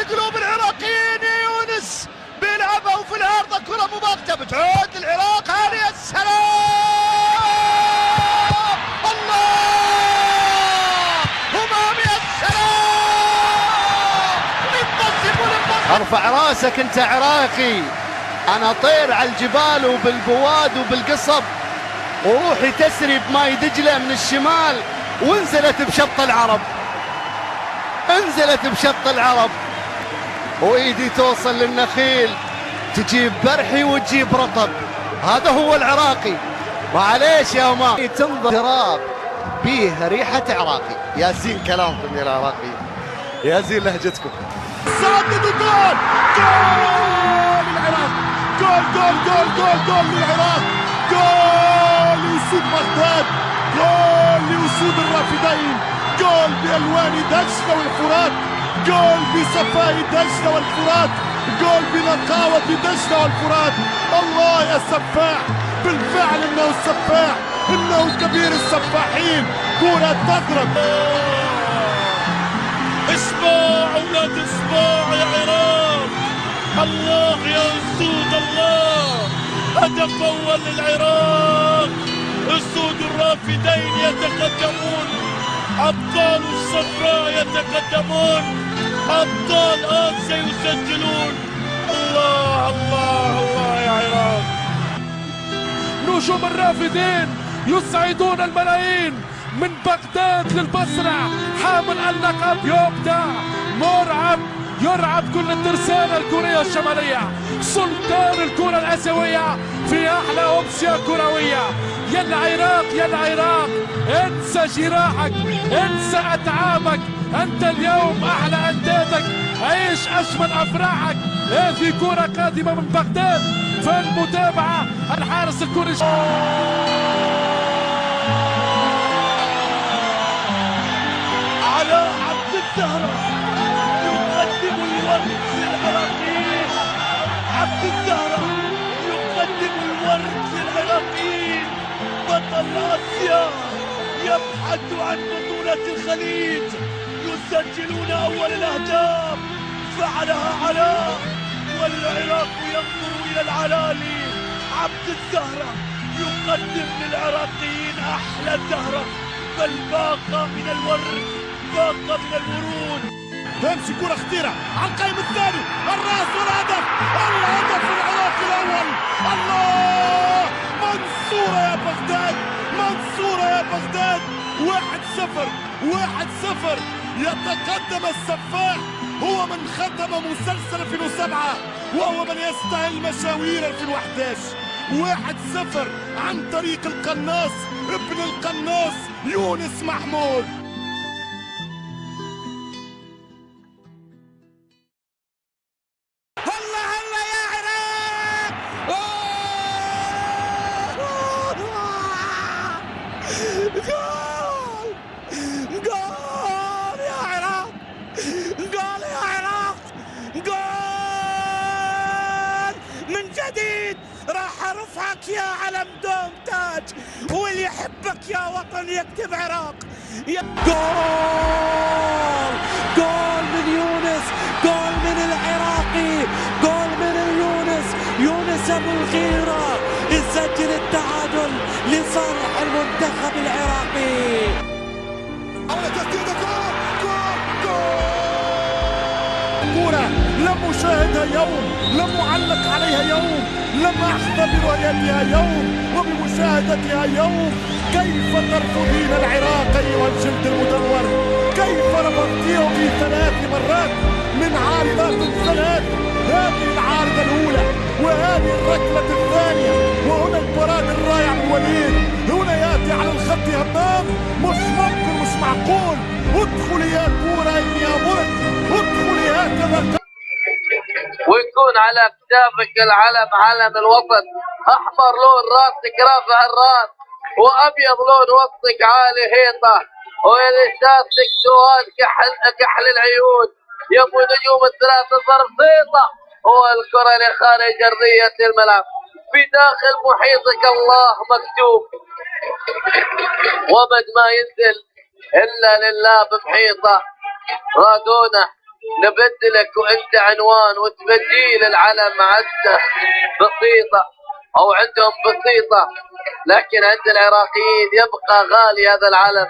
قلوب العراقيين. يا يونس بيلعبها وفي العارضة كرة مباغتة بتعود للعراق. هذه السلام الله همامي السلام. ارفع راسك انت عراقي. انا طير على الجبال وبالبواد وبالقصب وروحي تسري بماي دجلة من الشمال وانزلت بشط العرب. انزلت بشط العرب وايدي توصل للنخيل تجيب برحي وتجيب رطب. هذا هو العراقي. معليش يا ما تنظر تراب بيه ريحة عراقي. يا زين كلامكم يا العراقي، يا زين لهجتكم. سدد وجول. جول العراق. جول جول جول جول جول للعراق. جول لأسود بغداد. جول لأسود الرافدين. جول بألوان دجلة والفرات. جول بصفاء دجلة والفرات. جول بنقاوة دجلة والفرات. الله يا سفاح، بالفعل انه السفاح، انه كبير السفاحين. كرة تضرب. اسمع اولاد اسمع يا عراق. الله يا اسود الله. هدف اول للعراق. اسود الرافدين يتقدمون. ابطال الصفراء يتقدمون. ابطال اسيا يسجلون. الله الله الله يا عراق. نجوم الرافدين يسعدون الملايين من بغداد للبصرة. حامل اللقب يبدع مرعب، يرعب كل الترسانة الكورية الشمالية. سلطان الكرة الآسيوية في أحلى أمسية كروية. يا العراق يا العراق، انسى جراحك، انسى أتعابك. أنت اليوم أحلى أندادك، عيش أجمل أفراحك. هذه كرة قادمة من بغداد في المتابعة. الحارس الكوري علاء عبد الزهرة يقدم الورد للعراقيين. عبد الزهرة يقدم الورد للعراقيين. بطل آسيا يبحث عن بطولة الخليج. يسجلون أول الأهداف. فعلها علاء والعراق ينظر إلى العلالي. عبد الزهرة يقدم للعراقيين أحلى زهرة، بل باقة من الورد، باقة من الورود. تمشي كرة خطيرة على القائم الثاني. الراس والهدف. الهدف العراقي الأول. الله منصورة يا بغداد، منصورة يا بغداد. 1-0 1-0. يتقدم السفاح. هو من ختم مسلسل 2007 وهو من يستهل مشاوير 2011. 1-0 عن طريق القناص ابن القناص يونس محمود. هلا هلا يا عراق. جول جول يا عراق. جول يا عراق. جول من جديد. راح ارفعك يا علم دوم تاج، واللي يحبك يا وطن يكتب عراق. جول جول من يونس، جول من العراقي، جول من يونس. يونس ابو الغيره يسجل التعادل لصالح المنتخب العراقي. كرة لم أشاهدها يوم، لم أعلق عليها يوم، لم أحظى برؤيتها يوم وبمشاهدتها يوم. كيف ترفضين العراق أيها الجلد المدور؟ كيف رفضتيه في 3 مرات من عارضات 3؟ هذه العارضة الأولى وهذه الركلة الثانية، وهنا البراد الرائع من وليد. هنا يأتي على الخط همام. مش ممكن، مش معقول. ادخلي يا كورة إني أمرك، ادخلي هكذا. ويكون على كتافك العلم، علم الوطن. احمر لون راسك رافع الراس، وابيض لون وسطك عالي هيطه، ولساتك سواد كحل العيون. يا ابو نجوم الثلاثه ضرب زيطه. هو الكره لخارج ارضيه الملعب في داخل محيطك. الله مكتوب، ومد ما ينزل الا لله بمحيطه. رادونا نبدلك وانت عنوان وتبديل العلم عنده بسيطة او عندهم بسيطة، لكن عند العراقيين يبقى غالي هذا العلم